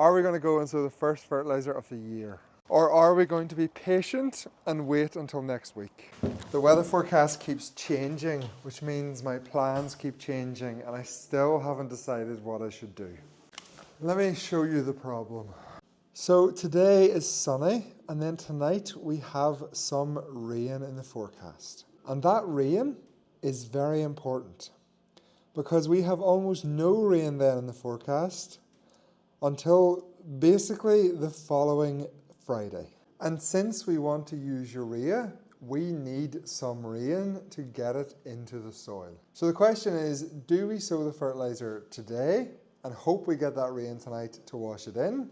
Are we going to go and sow the first fertilizer of the year? Or are we going to be patient and wait until next week? The weather forecast keeps changing, which means my plans keep changing, and I still haven't decided what I should do. Let me show you the problem. So today is sunny, and then tonight we have some rain in the forecast. And that rain is very important because we have almost no rain then in the forecast until basically the following Friday. And since we want to use urea, we need some rain to get it into the soil. So the question is, do we sow the fertilizer today and hope we get that rain tonight to wash it in?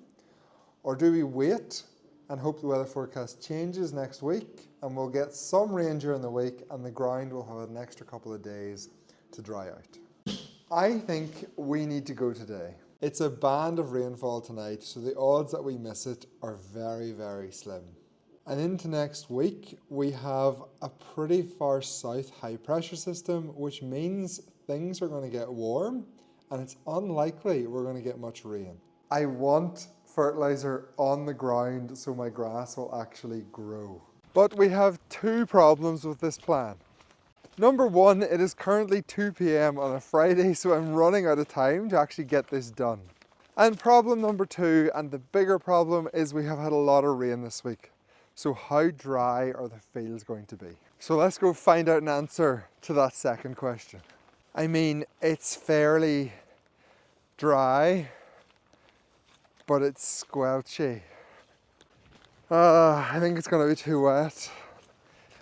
Or do we wait and hope the weather forecast changes next week and we'll get some rain during the week and the ground will have an extra couple of days to dry out? I think we need to go today. It's a band of rainfall tonight, so the odds that we miss it are very, very slim. And into next week, we have a pretty far south high pressure system, which means things are going to get warm and it's unlikely we're going to get much rain. I want fertilizer on the ground so my grass will actually grow. But we have two problems with this plan. Number one, it is currently 2 p.m. on a Friday, so I'm running out of time to actually get this done. And problem number two, and the bigger problem, is we have had a lot of rain this week. So how dry are the fields going to be? So let's go find out an answer to that second question. I mean, it's fairly dry, but it's squelchy. I think it's going to be too wet.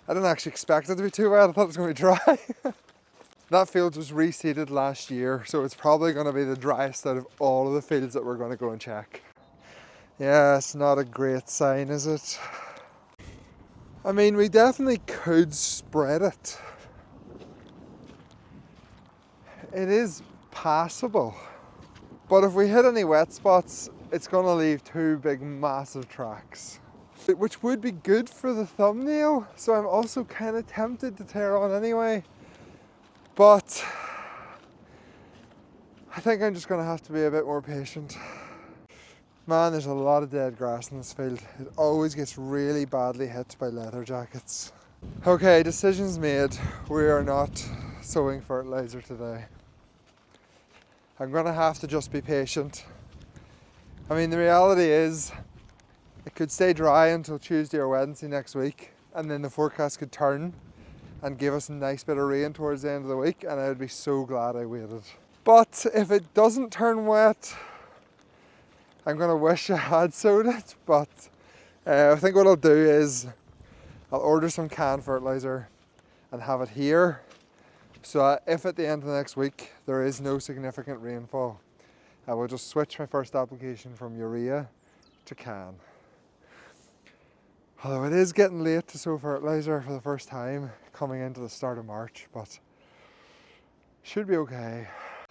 I didn't actually expect it to be too wet, I thought it was going to be dry. That field was reseeded last year, so it's probably going to be the driest out of all of the fields that we're going to go and check. Yeah, it's not a great sign, is it? I mean, we definitely could spread it. It is passable. But if we hit any wet spots, it's going to leave two big massive tracks, which would be good for the thumbnail, so I'm also kind of tempted to tear on anyway. But I think I'm just going to have to be a bit more patient. Man, there's a lot of dead grass in this field. It always gets really badly hit by leather jackets. Okay, decisions made. We are not sowing fertilizer today. I'm going to have to just be patient. I mean, the reality is it could stay dry until Tuesday or Wednesday next week, and then the forecast could turn and give us a nice bit of rain towards the end of the week, and I would be so glad I waited. But if it doesn't turn wet, I'm going to wish I had sowed it, but I think what I'll do is I'll order some canned fertilizer and have it here, so that if at the end of the next week there is no significant rainfall, I will just switch my first application from urea to can. Although it is getting late to sow fertilizer for the first time, coming into the start of March, but should be okay.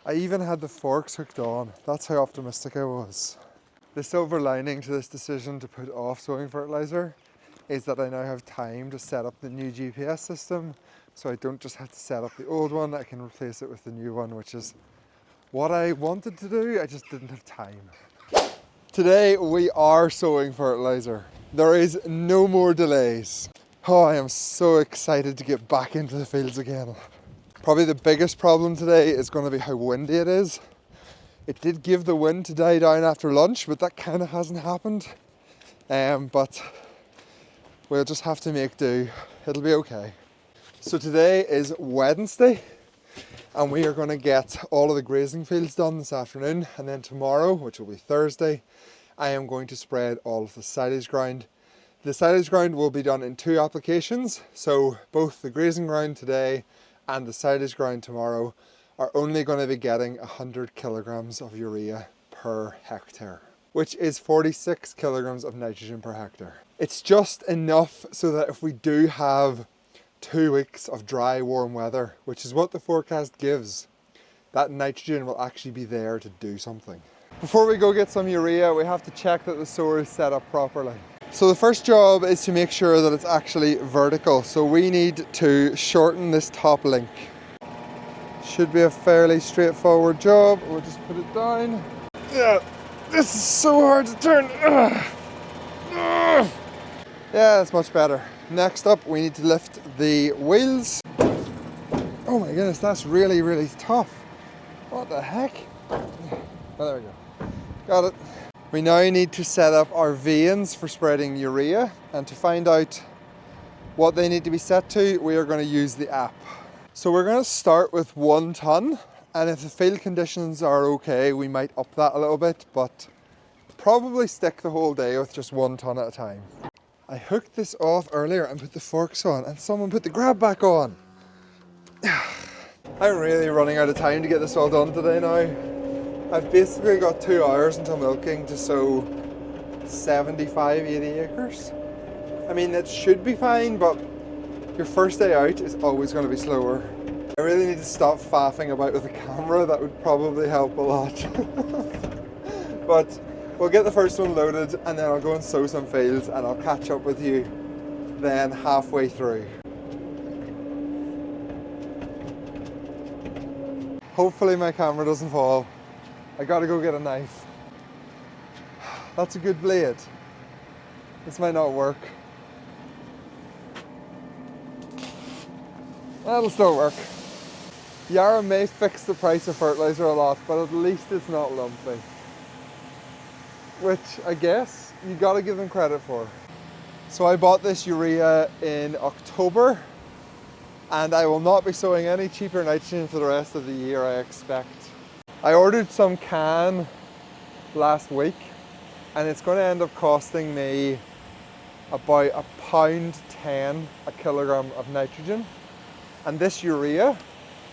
I even had the forks hooked on. That's how optimistic I was. The silver lining to this decision to put off sowing fertilizer is that I now have time to set up the new GPS system, so I don't just have to set up the old one, I can replace it with the new one, which is what I wanted to do, I just didn't have time. Today we are sowing fertilizer. There is no more delays. Oh, I am so excited to get back into the fields again. Probably the biggest problem today is going to be how windy it is. It did give the wind to die down after lunch, but that kind of hasn't happened. But we'll just have to make do. It'll be okay. So today is Wednesday, and we are going to get all of the grazing fields done this afternoon, and then tomorrow, which will be Thursday, I am going to spread all of the silage ground. The silage ground will be done in 2 applications, so both the grazing ground today and the silage ground tomorrow are only going to be getting 100 kilograms of urea per hectare, which is 46 kilograms of nitrogen per hectare. It's just enough so that if we do have 2 weeks of dry, warm weather, which is what the forecast gives, that nitrogen will actually be there to do something. Before we go get some urea, we have to check that the sower is set up properly. So the first job is to make sure that it's actually vertical. So we need to shorten this top link. Should be a fairly straightforward job. We'll just put it down. Yeah. This is so hard to turn. Ugh. Ugh. Yeah, that's much better. Next up, we need to lift the wheels. Oh my goodness, that's really, really tough. What the heck? Oh, there we go. Got it. We now need to set up our vanes for spreading urea, and to find out what they need to be set to, we are going to use the app. So we're going to start with 1 ton, and if the field conditions are okay, we might up that a little bit, but probably stick the whole day with just 1 ton at a time. I hooked this off earlier and put the forks on, and someone put the grab back on. I'm really running out of time to get this all done today now. I've basically got 2 hours until milking to sow 75, 80 acres. I mean, it should be fine, but your first day out is always going to be slower. I really need to stop faffing about with the camera. That would probably help a lot. But we'll get the first one loaded, and then I'll go and sow some fields, and I'll catch up with you then halfway through. Hopefully my camera doesn't fall. I gotta go get a knife. That's a good blade. This might not work. That'll still work. Yara may fix the price of fertilizer a lot, but at least it's not lumpy. Which I guess you gotta give them credit for. So I bought this urea in October, and I will not be sowing any cheaper nitrogen for the rest of the year, I expect. I ordered some can last week, and it's going to end up costing me about £1.10 a kilogram of nitrogen. And this urea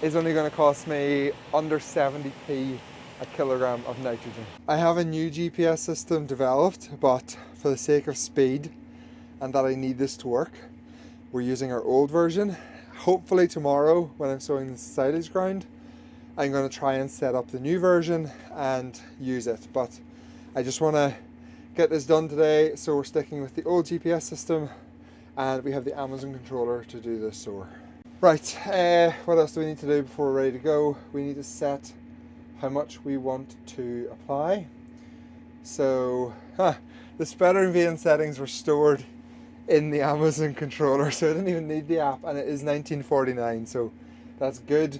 is only going to cost me under 70p a kilogram of nitrogen. I have a new GPS system developed, but for the sake of speed and that I need this to work, we're using our old version. Hopefully tomorrow, when I'm sowing the silage ground, I'm going to try and set up the new version and use it. But I just want to get this done today, so we're sticking with the old GPS system, and we have the Amazon controller to do this sower. Right, what else do we need to do before we're ready to go? We need to set how much we want to apply. So the spreader and vane settings were stored in the Amazon controller, so I didn't even need the app, and it is 1949, so that's good.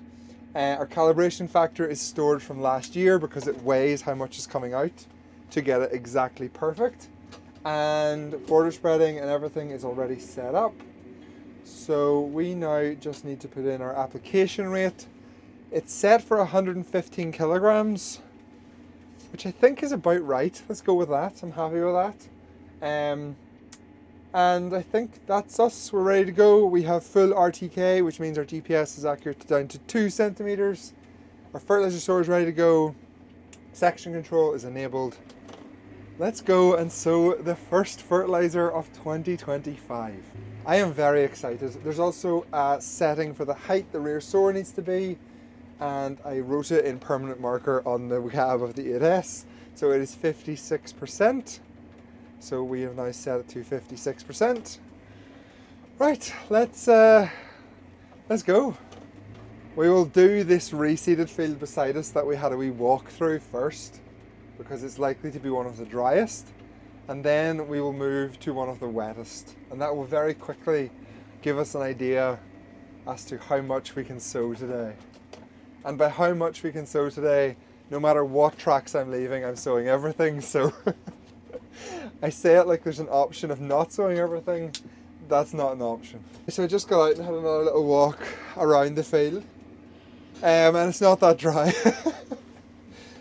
Our calibration factor is stored from last year because it weighs how much is coming out to get it exactly perfect. And border spreading and everything is already set up. So we now just need to put in our application rate. It's set for 115 kilograms, which I think is about right. Let's go with that. I'm happy with that. And I think that's us. We're ready to go. We have full RTK, which means our GPS is accurate down to 2 centimeters. Our fertilizer sower is ready to go. Section control is enabled. Let's go and sow the first fertilizer of 2025. I am very excited. There's also a setting for the height the rear sower needs to be, and I wrote it in permanent marker on the cab of the 8S. So it is 56%. So we have now set it to 56%. Right, let's go. We will do this reseeded field beside us that we had a wee walk through first, because it's likely to be one of the driest, and then we will move to one of the wettest, and that will very quickly give us an idea as to how much we can sow today. And by how much we can sow today, no matter what tracks I'm leaving, I'm sowing everything, so I say it like there's an option of not sowing everything. That's not an option. So I just got out and had another little walk around the field, and it's not that dry.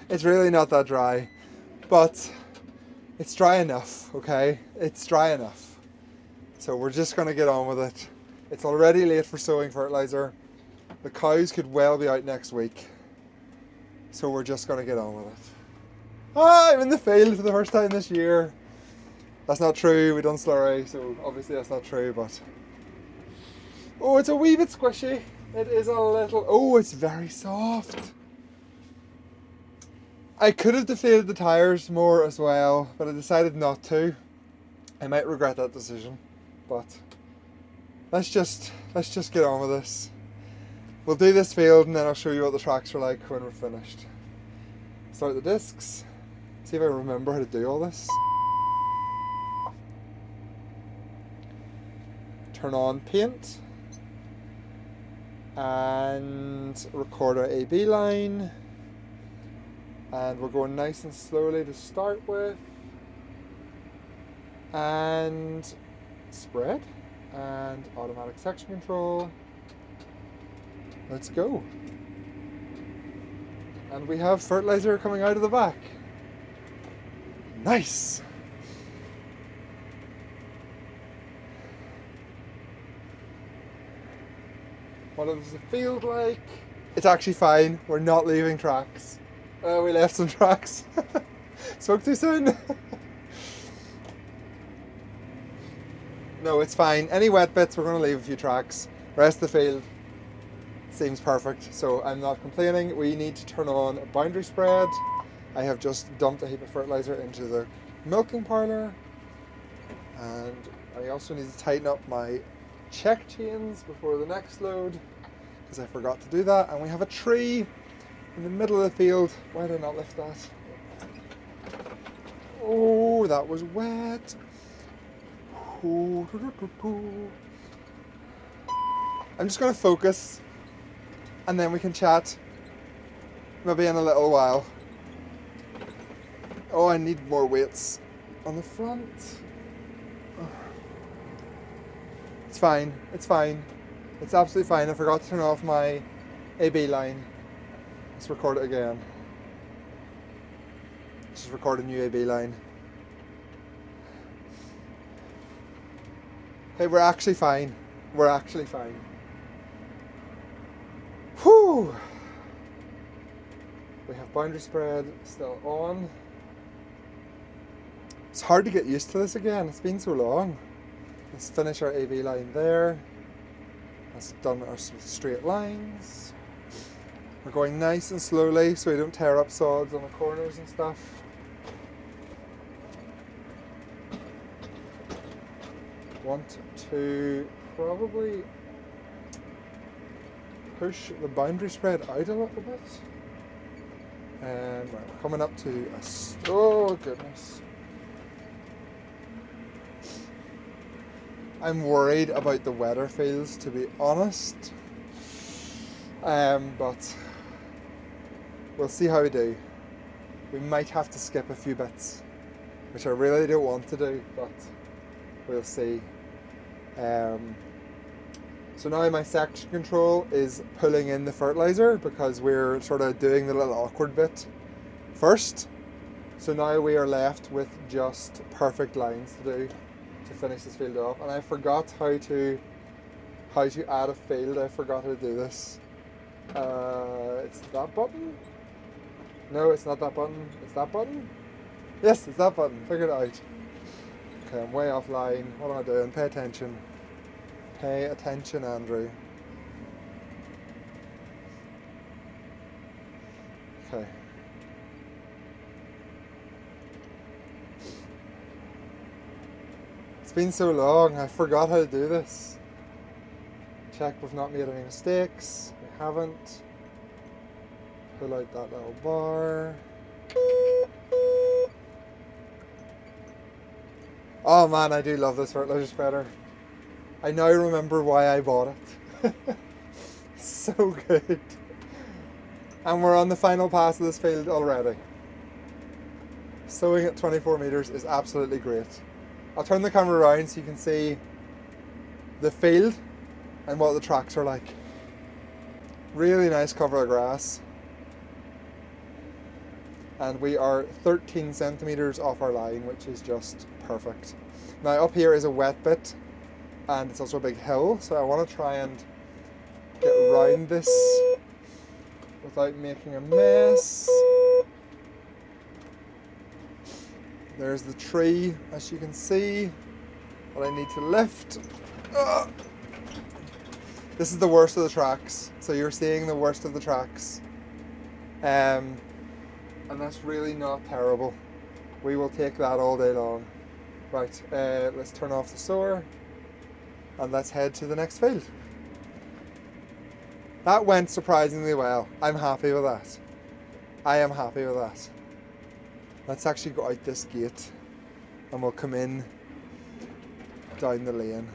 It's really not that dry, but it's dry enough, okay? It's dry enough. So we're just gonna get on with it. It's already late for sowing fertilizer. The cows could well be out next week. So we're just gonna get on with it. I'm in the field for the first time this year. That's not true, we done slurry, so obviously that's not true, but... Oh, it's a wee bit squishy. It is a little... Oh, it's very soft. I could have deflated the tyres more as well, but I decided not to. I might regret that decision, but let's just get on with this. We'll do this field and then I'll show you what the tracks are like when we're finished. Start the discs, See if I remember how to do all this. Turn on paint and record our AB line, and we're going nice and slowly to start with, and spread and automatic section control. Let's go. And we have fertilizer coming out of the back. Nice. What does the field like? It's actually fine. We're not leaving tracks. Oh, we left some tracks. Spoke too soon. No, it's fine. Any wet bits, we're going to leave a few tracks. Rest of the field seems perfect, so I'm not complaining. We need to turn on a boundary spread. I have just dumped a heap of fertilizer into the milking parlour, and I also need to tighten up my check chains before the next load, because I forgot to do that. And we have a tree in the middle of the field. Why did I not lift that? Oh, that was wet. I'm just going to focus, and then we can chat maybe in a little while. Oh, I need more weights on the front. It's fine, it's fine. It's absolutely fine. I forgot to turn off my AB line. Let's record it again. Just record a new AB line. Hey, we're actually fine. We're actually fine. Whew! We have boundary spread still on. It's hard to get used to this again. It's been so long. Let's finish our AB line there. Let's done our straight lines. We're going nice and slowly so we don't tear up sods on the corners and stuff. Want to probably push the boundary spread out a little bit. And we're coming up to a... Oh goodness. I'm worried about the weather fields, to be honest. But we'll see how we do. We might have to skip a few bits, which I really don't want to do, but we'll see. So now my section control is pulling in the fertilizer, because we're sort of doing the little awkward bit first. So now we are left with just perfect lines to do to finish this field off. And I forgot how to add a field. I forgot how to do this. It's that button? No, it's not that button. It's that button? Yes, it's that button. Figured it out. Okay, I'm way offline. What am I doing? Pay attention. Pay attention, Andrew. Okay. It's been so long, I forgot how to do this. Check we've not made any mistakes. We haven't. Pull out that little bar. Oh man, I do love this fertilizer spreader. I now remember why I bought it. So good. And we're on the final pass of this field already. Sowing at 24 meters is absolutely great. I'll turn the camera around so you can see the field and what the tracks are like. Really nice cover of grass. And we are 13 centimeters off our line, which is just perfect. Now up here is a wet bit, and it's also a big hill, so I want to try and get around this without making a mess. There's the tree, as you can see, that I need to lift. This is the worst of the tracks, so you're seeing the worst of the tracks. And that's really not terrible. We will take that all day long. Right, let's turn off the sower and let's head to the next field. That went surprisingly well. I'm happy with that. I am happy with that. Let's actually go out this gate and we'll come in down the lane.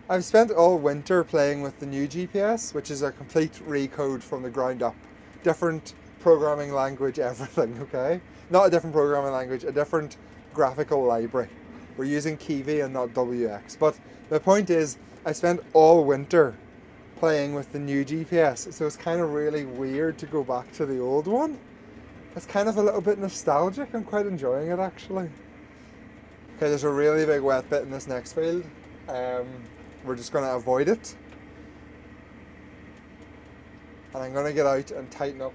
I've spent all winter playing with the new GPS, which is a complete recode from the ground up. Different programming language, everything, okay? Not a different programming language, a different graphical library. We're using Kiwi and not WX. But the point is, I spent all winter playing with the new GPS, so it's kind of really weird to go back to the old one. It's kind of a little bit nostalgic. I'm quite enjoying it, actually. Okay, there's a really big wet bit in this next field. We're just going to avoid it. And I'm going to get out and tighten up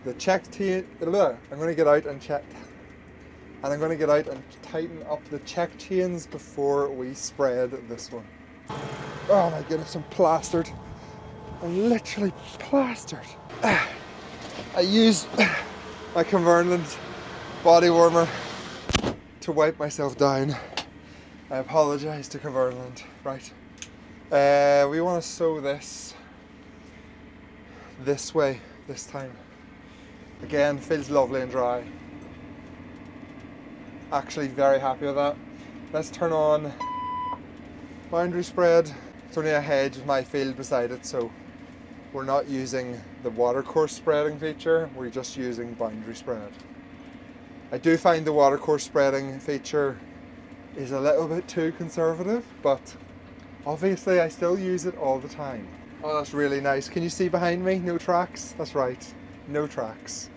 the check chain. I'm going to get out and check. And I'm going to get out and tighten up the check chains before we spread this one. Oh my goodness, I'm plastered. I'm literally plastered. I used my Converland body warmer to wipe myself down. I apologise to Converland. Right. We want to sow this way this time. Again, feels lovely and dry. Actually very happy with that. Let's turn on boundary spread. It's only a hedge with my field beside it, so we're not using the watercourse spreading feature, we're just using boundary spread. I do find the watercourse spreading feature is a little bit too conservative, but obviously I still use it all the time. Oh, that's really nice. Can you see behind me? No tracks? That's right, no tracks.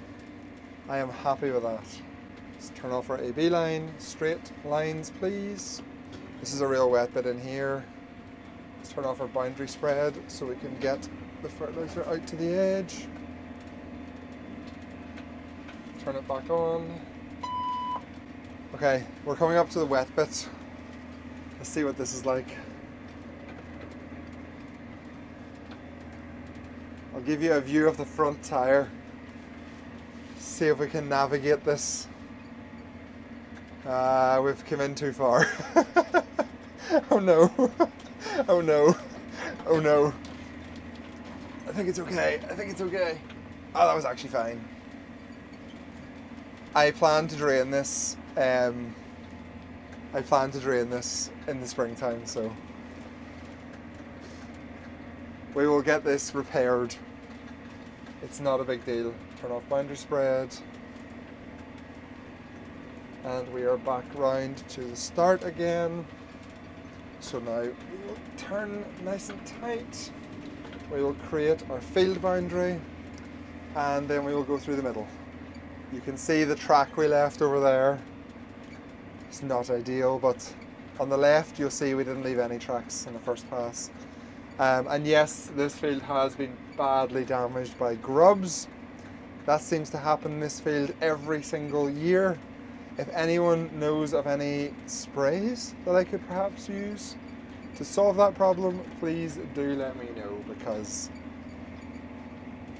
I am happy with that. Let's turn off our AB line. Straight lines, please. This is a real wet bit in here. Let's turn off our boundary spread so we can get the fertilizer out to the edge. Turn it back on. Okay, we're coming up to the wet bit. Let's see what this is like. I'll give you a view of the front tire. See if we can navigate this. We've come in too far. Oh no. Oh no. Oh no. I think it's okay. I think it's okay. Oh, that was actually fine. I plan to drain this. I plan to drain this in the springtime, so we will get this repaired. It's not a big deal. Turn off boundary spread. And we are back round to the start again. So now we will turn nice and tight. We will create our field boundary and then we will go through the middle. You can see the track we left over there. It's not ideal, but on the left you'll see we didn't leave any tracks in the first pass. And yes, this field has been badly damaged by grubs. That seems to happen in this field every single year. If anyone knows of any sprays that I could perhaps use to solve that problem, please do let me know, because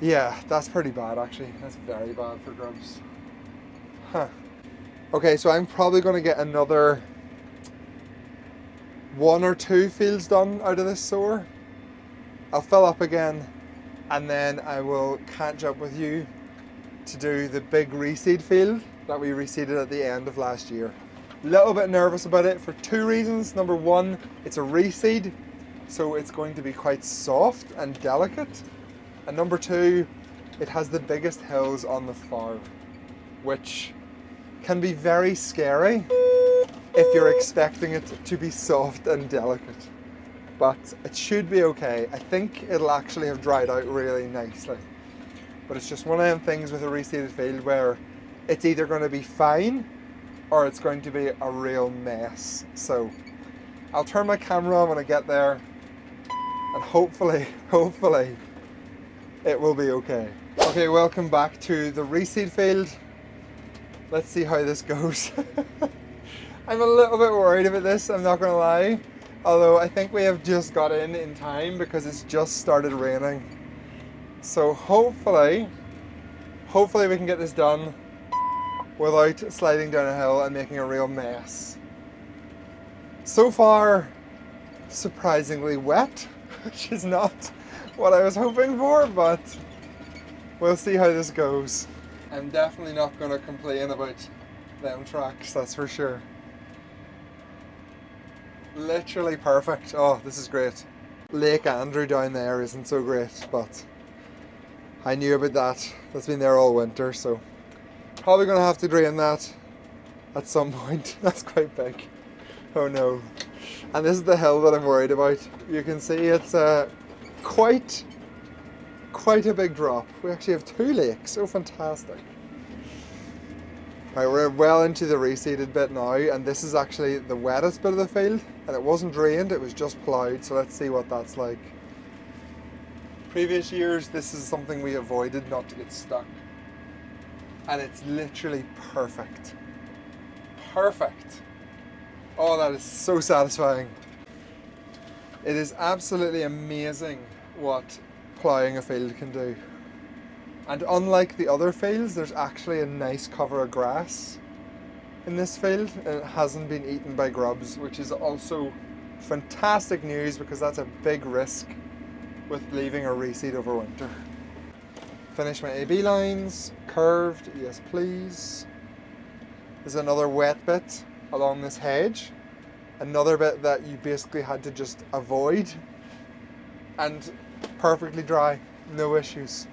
yeah, that's pretty bad actually. That's very bad for grubs. Huh. Okay, so I'm probably going to get another 1 or 2 fields done out of this sower. I'll fill up again and then I will catch up with you to do the big reseed field that we reseeded at the end of last year. A little bit nervous about it for 2 reasons. Number 1, it's a reseed, so it's going to be quite soft and delicate. And number 2, it has the biggest hills on the farm, which can be very scary if you're expecting it to be soft and delicate. But it should be okay. I think it'll actually have dried out really nicely. But it's just one of them things with a reseeded field where it's either going to be fine or it's going to be a real mess. So I'll turn my camera on when I get there and hopefully it will be okay. Okay, welcome back to the reseed field. Let's see how this goes. I'm a little bit worried about this, I'm not going to lie. Although I think we have just got in time because it's just started raining. So hopefully we can get this done without sliding down a hill and making a real mess. So far, surprisingly wet, which is not what I was hoping for, but we'll see how this goes. I'm definitely not going to complain about them tracks, that's for sure. Literally perfect. Oh, this is great. Lake Andrew down there isn't so great, but I knew about that. That's been there all winter, so probably going to have to drain that at some point. That's quite big. Oh no. And this is the hill that I'm worried about. You can see it's quite a big drop. We actually have 2 lakes. So fantastic. Right, we're well into the reseeded bit now, and this is actually the wettest bit of the field, and it wasn't drained, it was just ploughed, so let's see what that's like. Previous years, this is something we avoided not to get stuck, and it's literally perfect. Perfect. Oh, that is so satisfying. It is absolutely amazing what ploughing a field can do. And unlike the other fields, there's actually a nice cover of grass in this field, and it hasn't been eaten by grubs, which is also fantastic news because that's a big risk with leaving a reseed over winter. Finish my AB lines, curved, yes please. There's another wet bit along this hedge, another bit that you basically had to just avoid, and perfectly dry, no issues.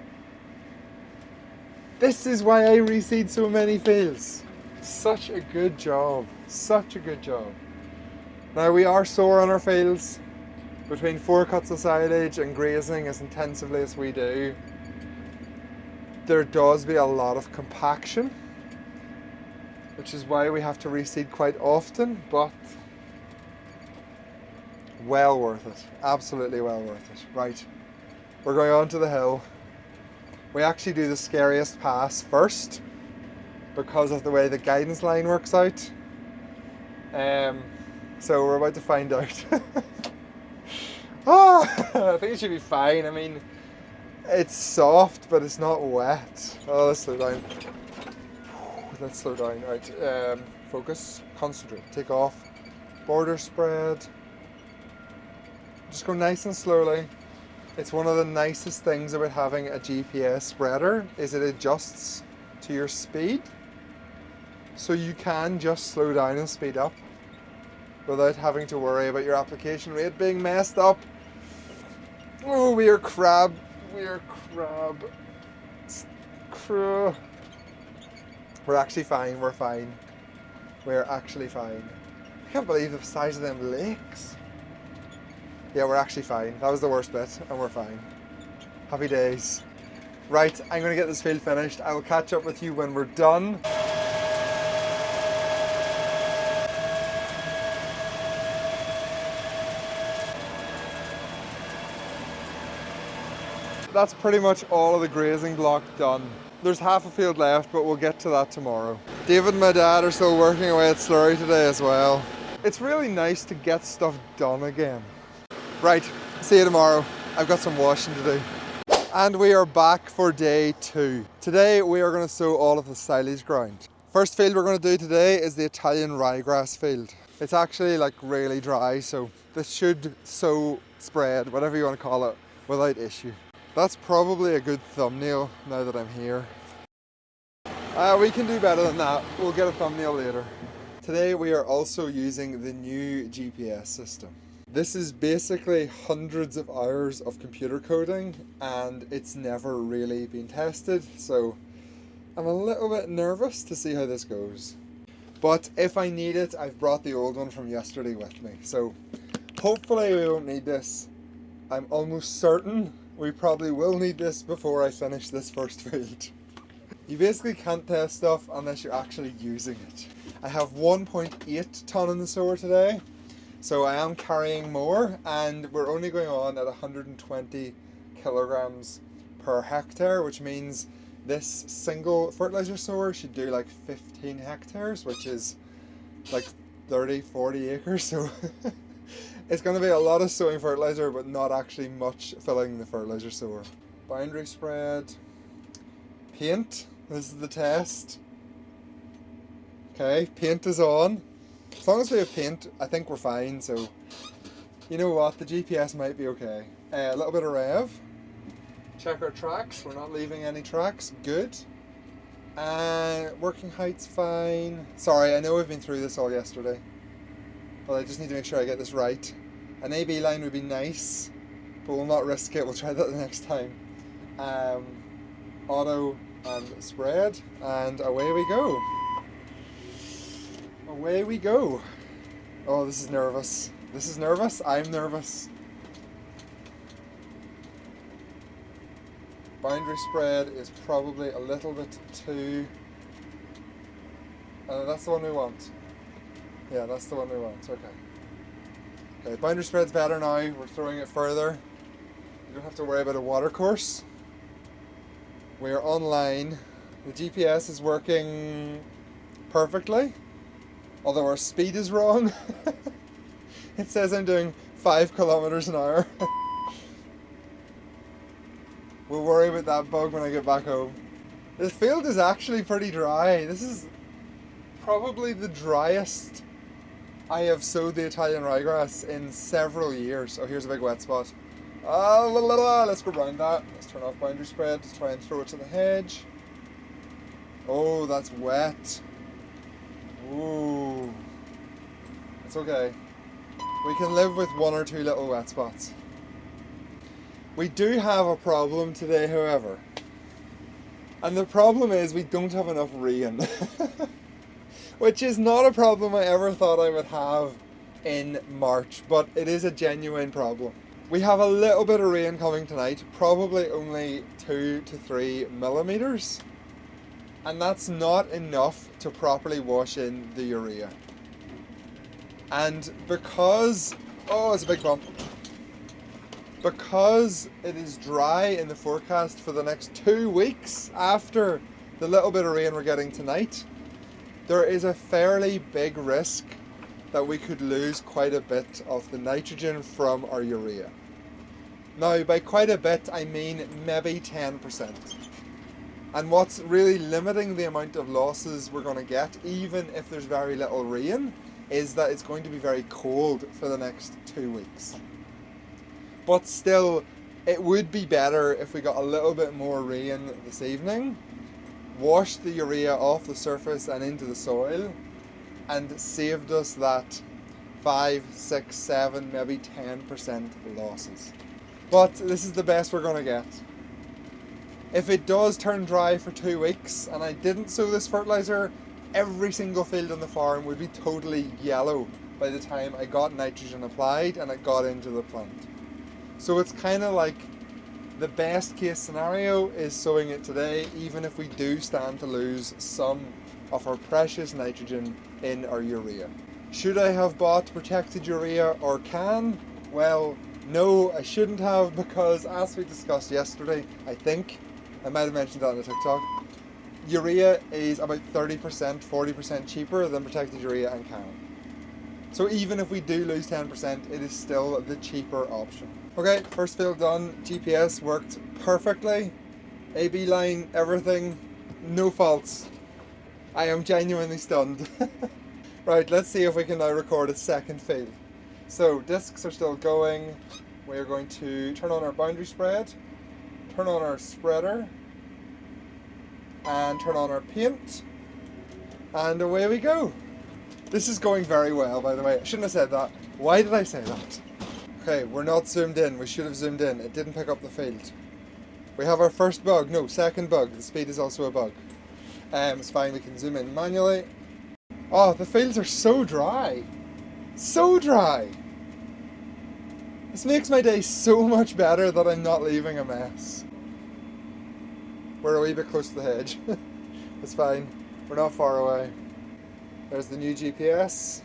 This is why I reseed so many fields. Such a good job, such a good job. Now we are sore on our fields. Between 4 cuts of silage and grazing as intensively as we do, there does be a lot of compaction, which is why we have to reseed quite often, but well worth it, absolutely well worth it. Right, we're going on to the hill. We actually do the scariest pass first because of the way the guidance line works out. So we're about to find out. Oh, I think it should be fine. I mean, it's soft, but it's not wet. Oh, let's slow down. Let's slow down. Right, focus, concentrate, take off. Border spread. Just go nice and slowly. It's one of the nicest things about having a GPS spreader is it adjusts to your speed. So you can just slow down and speed up without having to worry about your application rate being messed up. Oh, we are crab. We're actually fine, we're fine. We're actually fine. I can't believe the size of them lakes. Yeah, we're actually fine. That was the worst bit, and we're fine. Happy days. Right, I'm going to get this field finished. I will catch up with you when we're done. That's pretty much all of the grazing block done. There's half a field left, but we'll get to that tomorrow. David and my dad are still working away at slurry today as well. It's really nice to get stuff done again. Right, see you tomorrow. I've got some washing to do. And we are back for day 2. Today we are going to sow all of the silage ground. First field we're going to do today is the Italian ryegrass field. It's actually like really dry, so this should sow, spread, whatever you want to call it, without issue. That's probably a good thumbnail now that I'm here. We can do better than that. We'll get a thumbnail later. Today we are also using the new GPS system. This is basically hundreds of hours of computer coding and it's never really been tested, so I'm a little bit nervous to see how this goes. But if I need it, I've brought the old one from yesterday with me, so hopefully we won't need this. I'm almost certain we probably will need this before I finish this first field. You basically can't test stuff unless you're actually using it. I have 1.8 ton in the sower today. So I am carrying more, and we're only going on at 120 kilograms per hectare, which means this single fertilizer sower should do like 15 hectares, which is like 30-40 acres. So it's going to be a lot of sowing fertilizer, but not actually much filling the fertilizer sower. Boundary spread, paint. This is the test. Okay, paint is on. As long as we have paint, I think we're fine, so you know what, the GPS might be okay. A little bit of rev. Check our tracks, we're not leaving any tracks, good. Working height's fine. Sorry, I know we've been through this all yesterday, but I just need to make sure I get this right. An AB line would be nice, but we'll not risk it. We'll try that the next time. Auto and spread, and away we go. Away we go. Oh, this is nervous. This is nervous. I'm nervous. Boundary spread is probably a little bit too... that's the one we want. Yeah, that's the one we want. Okay. Okay, boundary spread's better now. We're throwing it further. You don't have to worry about a water course. We're online. The GPS is working perfectly, although our speed is wrong. It says I'm doing 5 kilometers an hour. We'll worry about that bug when I get back home. This field is actually pretty dry. This is probably the driest I have sowed the Italian ryegrass in several years. Oh, here's a big wet spot. Let's go round that. Let's turn off boundary spread to try and throw it to the hedge. Oh, that's wet. Ooh. It's okay. We can live with 1 or 2 little wet spots. We do have a problem today, however. And the problem is we don't have enough rain. Which is not a problem I ever thought I would have in March, but it is a genuine problem. We have a little bit of rain coming tonight, probably only 2 to 3 millimeters. And that's not enough to properly wash in the urea. And because, oh, it's a big bump. Because it is dry in the forecast for the next 2 weeks after the little bit of rain we're getting tonight, there is a fairly big risk that we could lose quite a bit of the nitrogen from our urea. Now, by quite a bit, I mean maybe 10%. And what's really limiting the amount of losses we're going to get, even if there's very little rain, is that it's going to be very cold for the next 2 weeks. But still, it would be better if we got a little bit more rain this evening, washed the urea off the surface and into the soil, and saved us that 5, 6, 7, maybe 10% losses. But this is the best we're going to get. If it does turn dry for 2 weeks and I didn't sow this fertilizer, every single field on the farm would be totally yellow by the time I got nitrogen applied and it got into the plant. So it's kind of like the best case scenario is sowing it today, even if we do stand to lose some of our precious nitrogen in our urea. Should I have bought protected urea or can? Well, no, I shouldn't have, because as we discussed yesterday, I think, I might have mentioned that on the TikTok, urea is about 30%, 40% cheaper than protected urea and can. So even if we do lose 10%, it is still the cheaper option. Okay, first field done. GPS worked perfectly. AB line, everything, no faults. I am genuinely stunned. Right, let's see if we can now record a second field. So discs are still going. We're going to turn on our boundary spread, turn on our spreader, and turn on our paint, and away we go. This is going very well, by the way. I shouldn't have said that. Why did I say that? Okay, we're not zoomed in. We should have zoomed in. It didn't pick up the field. We have our first bug. No, second bug. The speed is also a bug. It's fine. We can zoom in manually. Oh, the fields are so dry. So dry. This makes my day so much better that I'm not leaving a mess. We're a wee bit close to the hedge. It's fine. We're not far away. There's the new GPS.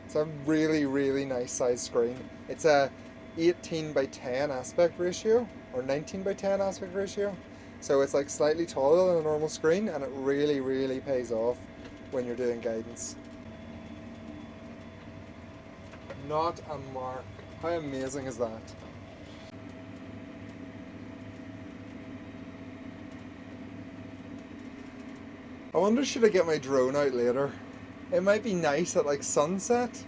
It's a really, really nice size screen. It's a 18 by 10 aspect ratio, or 19 by 10 aspect ratio. So it's like slightly taller than a normal screen, and it really, really pays off when you're doing guidance. Not a mark. How amazing is that? I wonder, should I get my drone out later? It might be nice at like sunset.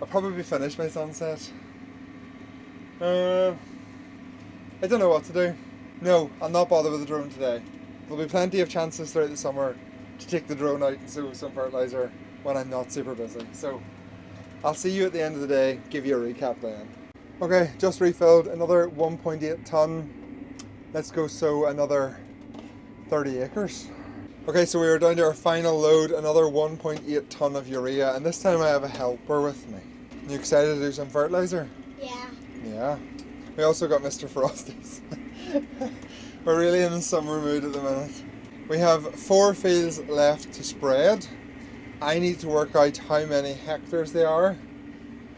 I'll probably finish by sunset. I don't know what to do. No, I'll not bother with the drone today. there'll be plenty of chances throughout the summer to take the drone out and sow some fertilizer when I'm not super busy. So I'll see you at the end of the day, give you a recap then. Okay, just refilled another 1.8 tonne. Let's go sow another 30 acres. Okay, so we are down to our final load, another 1.8 tonne of urea, and this time I have a helper with me. You excited to do some fertilizer? Yeah. Yeah. We also got Mr. Frosties. We're really in the summer mood at the minute. We have 4 fields left to spread. I need to work out how many hectares they are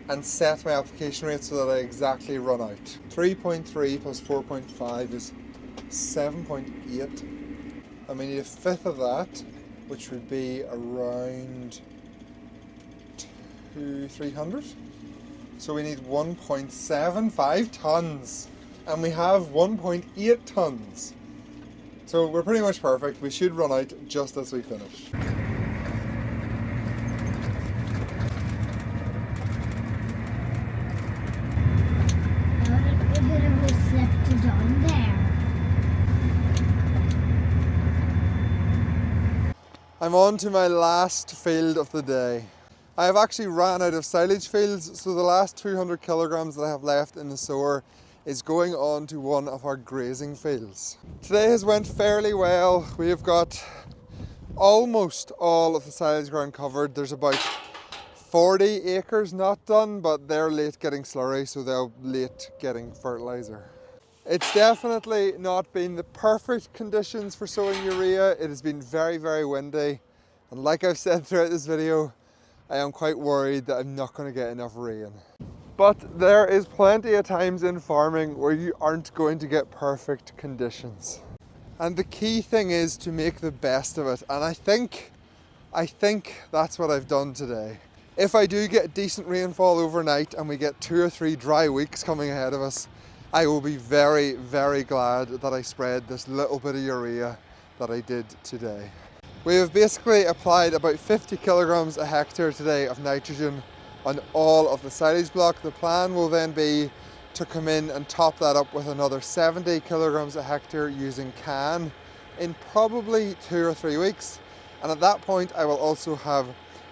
and set my application rate so that I exactly run out. 3.3 plus 4.5 is 7.8. And we need a fifth of that, which would be around 300. So we need 1.75 tonnes. And we have 1.8 tonnes. So we're pretty much perfect. We should run out just as we finish. I'm on to my last field of the day. I have actually ran out of silage fields, so the last 200 kilograms that I have left in the sower is going on to one of our grazing fields. Today has went fairly well. We have got almost all of the silage ground covered. There's about 40 acres not done, but they're late getting slurry, so they're late getting fertilizer. It's definitely not been the perfect conditions for sowing urea. It has been very, very windy. And like I've said throughout this video, I am quite worried that I'm not going to get enough rain. But there is plenty of times in farming where you aren't going to get perfect conditions. And the key thing is to make the best of it. And I think that's what I've done today. If I do get decent rainfall overnight and we get 2 or 3 dry weeks coming ahead of us, I will be very, very glad that I spread this little bit of urea that I did today. We have basically applied about 50 kilograms a hectare today of nitrogen on all of the silage block. The plan will then be to come in and top that up with another 70 kilograms a hectare using CAN in probably 2 or 3 weeks. And at that point, I will also have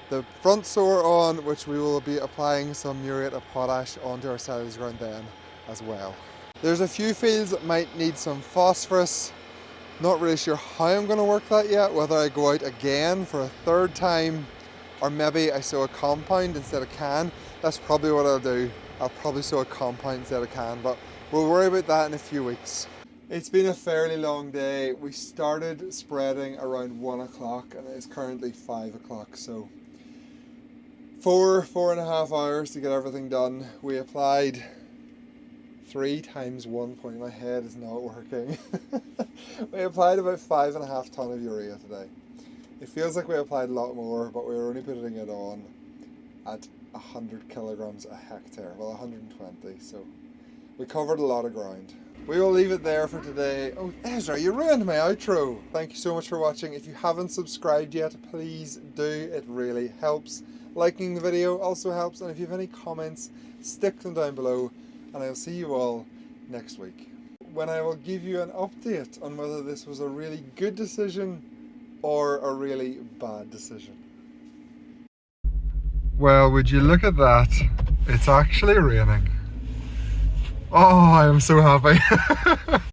the front sower on, which we will be applying some muriate of potash onto our silage ground then as well. There's a few fields that might need some phosphorus. Not really sure how I'm going to work that yet, whether I go out again for a 3rd time or maybe I sow a compound instead of CAN. That's probably what I'll do. I'll probably sow a compound instead of CAN, but we'll worry about that in a few weeks. It's been a fairly long day. We started spreading around 1 o'clock and it is currently 5 o'clock, so 4.5 hours to get everything done. We applied 3 times 1 point. My head is not working. We applied about 5.5 tonne of urea today. It feels like we applied a lot more, but we were only putting it on at 100 kilograms a hectare. Well, 120, so we covered a lot of ground. We will leave it there for today. Oh, Ezra, you ruined my outro. Thank you so much for watching. If you haven't subscribed yet, please do. It really helps. Liking the video also helps, and if you have any comments, stick them down below. And I'll see you all next week, when I will give you an update on whether this was a really good decision or a really bad decision. Well, would you look at that? It's actually raining. Oh, I am so happy.